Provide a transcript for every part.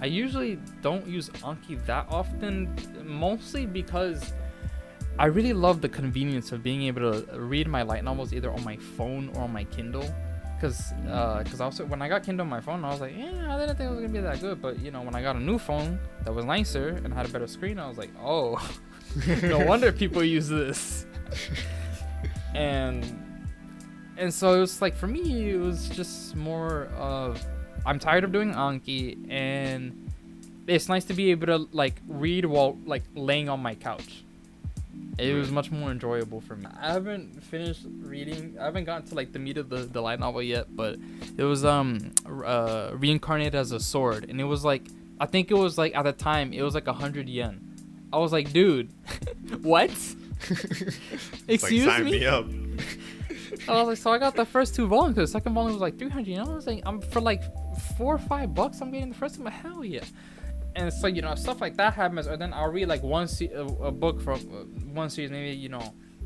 I usually don't use Anki that often, mostly because I really love the convenience of being able to read my light novels either on my phone or on my Kindle. Cause also when I got Kindle on my phone, I was like, yeah, I didn't think it was gonna be that good. But when I got a new phone that was nicer and had a better screen, I was like, oh, no wonder people use this. And so it was like, for me, it was just more of, I'm tired of doing Anki, and it's nice to be able to like read while like laying on my couch. It was much more enjoyable for me. I haven't finished reading. I haven't gotten to like the meat of the light novel yet, but it was Reincarnated as a Sword, and it was like, I think it was like, at the time it was like 100 yen. I was like, dude, what? Excuse like, sign me? me up. I was like, so I got the first 2 volumes, because the second volume was like 300 yen. I was like, I'm for like $4 or $5, I'm getting the first one. Hell yeah. And so stuff like that happens, or then I'll read like a book from one series, maybe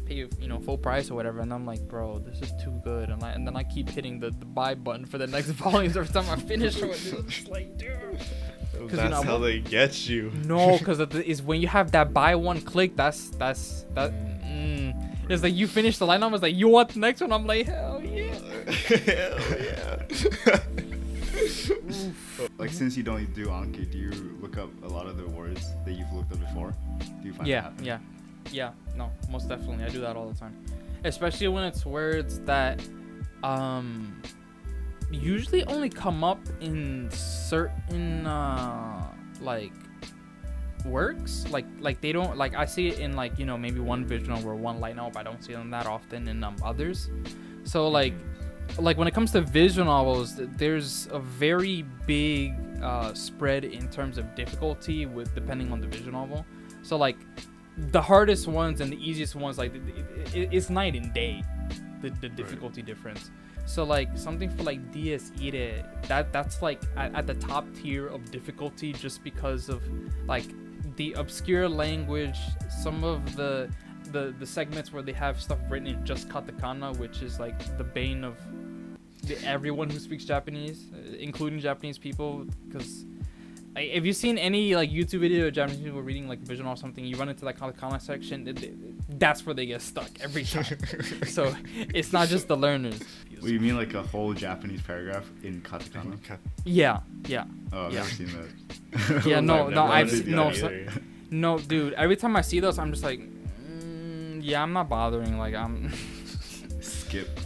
pay full price or whatever, and I'm like, bro, this is too good, and then I keep hitting the buy button for the next volumes every time I finish one. It's just like, dude. That's how they get you. No, because is when you have that buy one click. It's like you finish the line, I was like, you want the next one? I'm like, hell yeah. Hell yeah. Like, since you don't do Anki, do you look up a lot of the words that you've looked up before? Do you find that happen? Yeah, no, most definitely. I do that all the time. Especially when it's words that usually only come up in certain like works. Like they don't, like, I see it in like, maybe one visual or one light novel, but I don't see them that often in others. So like when it comes to visual novels, there's a very big spread in terms of difficulty with depending on the visual novel. So like the hardest ones and the easiest ones, like it's night and day, the difficulty difference. So like something for like Dies Irae, that's like at the top tier of difficulty, just because of like the obscure language, some of the segments where they have stuff written in just katakana, which is like the bane of everyone who speaks Japanese, including Japanese people. Because if you've seen any like YouTube video of Japanese people reading like visual or something, you run into that katakana section, that's where they get stuck every time. So it's not just the learners. Well, you mean like a whole Japanese paragraph in katakana? Yeah. Oh, I've Yeah. never seen that. Yeah, I've no, dude. Every time I see those, I'm just like, yeah, I'm not bothering. Like, I'm skip.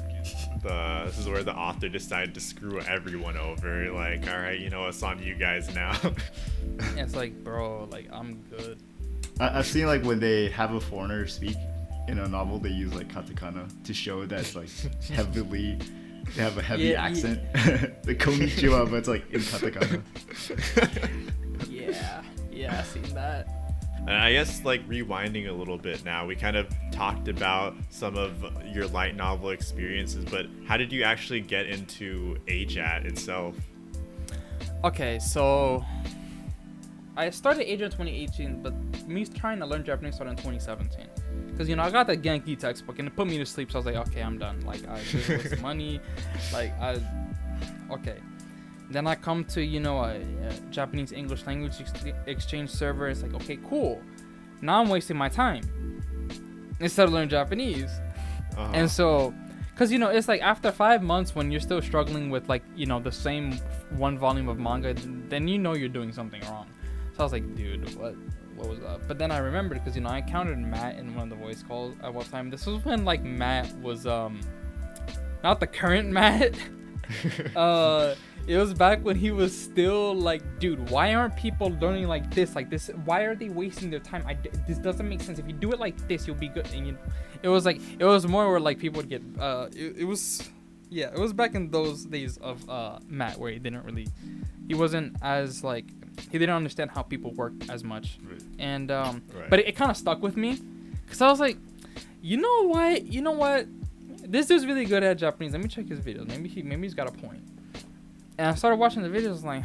This is where the author decided to screw everyone over. Like, all right, it's on you guys now. It's like, bro, like, I'm good. I've seen like when they have a foreigner speak in a novel, they use like katakana to show that it's like heavily. They have a heavy accent. The konnichiwa, but it's like in katakana. Yeah, I've seen that. And I guess like rewinding a little bit now, we kind of talked about some of your light novel experiences, but how did you actually get into AJAT itself? Okay, so I started AJAT in 2018, but me trying to learn Japanese started in 2017. Because, I got that Genki textbook and it put me to sleep, so I was like, okay, I'm done. Like, I just wasted money. Okay. Then I come to, a Japanese English language exchange server. It's like, okay, cool. Now I'm wasting my time instead of learning Japanese. Uh-huh. And so, because, it's like after 5 months when you're still struggling with like, the same one volume of manga, then you're doing something wrong. So I was like, dude, what was up? But then I remembered because, I encountered Matt in one of the voice calls at one time. This was when like Matt was, not the current Matt. It was back when he was still like, dude, why aren't people learning like this? Why are they wasting their time? This doesn't make sense. If you do it like this, you'll be good. And it was more where like people would get, it was back in those days of Matt, where he wasn't as like, he didn't understand how people work as much. Right. And, Right. But it kind of stuck with me. Cause I was like, you know what? This dude's really good at Japanese. Let me check his videos. Maybe he's got a point. And I started watching the videos, like,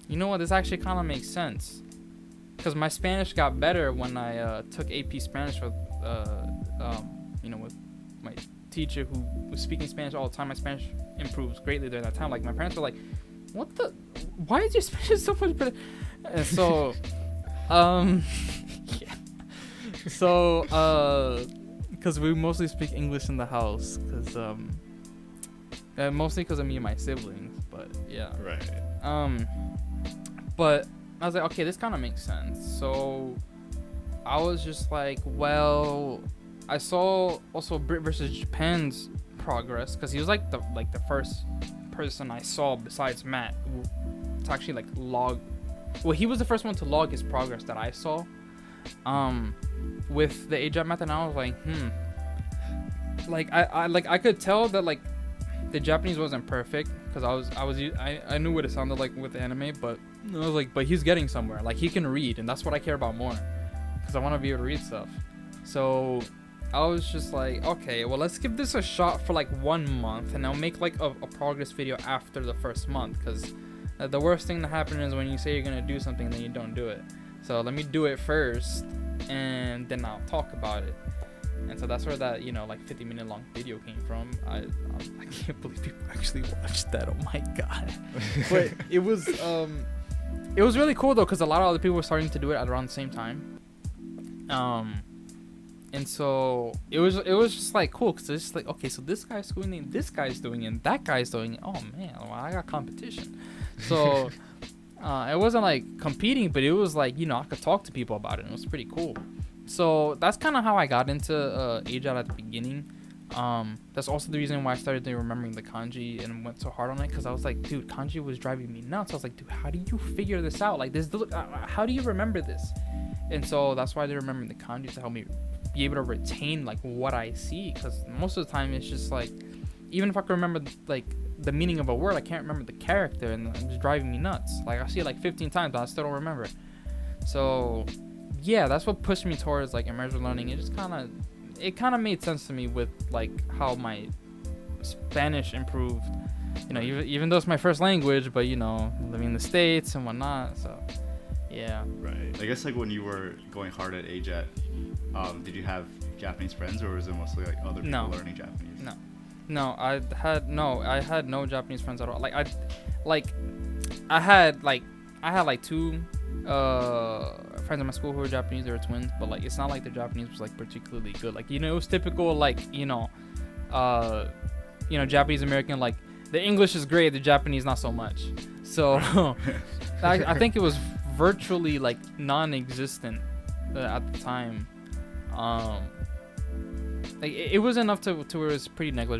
you know what? This actually kind of makes sense. Because my Spanish got better when I took AP Spanish with, with my teacher who was speaking Spanish all the time. My Spanish improved greatly during that time. Like, my parents were like, why is your Spanish so much better? And so, yeah. So, because we mostly speak English in the house, mostly because of me and my siblings. But yeah. Right. But I was like, okay, this kind of makes sense. So I was just like, well, I saw also Brit versus Japan's progress, because he was like the first person I saw besides Matt to actually like log. Well, he was the first one to log his progress that I saw. With the AJAP method, and I was like, like I could tell that like the Japanese wasn't perfect, because I knew what it sounded like with the anime, but I was like, but he's getting somewhere. Like, he can read, and that's what I care about more, because I want to be able to read stuff. So I was just like, okay, well, let's give this a shot for like 1 month, and I'll make like a progress video after the first month, because the worst thing to happen is when you say you're gonna do something, then you don't do it. So let me do it first, and then I'll talk about it. And so that's where that, like 50-minute long video came from. I can't believe people actually watched that. Oh my god. But it was really cool though, because a lot of other people were starting to do it at around the same time. And so it was just like cool, because it's just like, okay, so this guy's doing it, this guy's doing it, and that guy's doing it. Oh man, well, I got competition. So it wasn't like competing, but it was like, I could talk to people about it, and it was pretty cool. So that's kind of how I got into AJAT at the beginning. That's also the reason why I started remembering the kanji and went so hard on it, because I was like, dude, kanji was driving me nuts. I was like, dude, how do you figure this out? Like, how do you remember this? And so that's why I did remember the kanji, to help me be able to retain like what I see, because most of the time it's just like, even if I can remember like the meaning of a word, I can't remember the character, and it's just driving me nuts. Like, I see it like 15 times, but I still don't remember it. So yeah, that's what pushed me towards like immersive learning. It just kind of made sense to me with like how my Spanish improved, even though it's my first language, but living in the States and whatnot. So yeah. Right. I guess like when you were going hard at AJAT, did you have Japanese friends, or was it mostly like other people learning Japanese? No, I had no Japanese friends at all. I had like two friends in my school who were Japanese. They were twins, but like it's not like the Japanese was like particularly good. Like, it was typical, like, Japanese American, like the English is great, the Japanese not so much. So I think it was virtually like non-existent at the time. Like it was enough to where it was pretty negligible.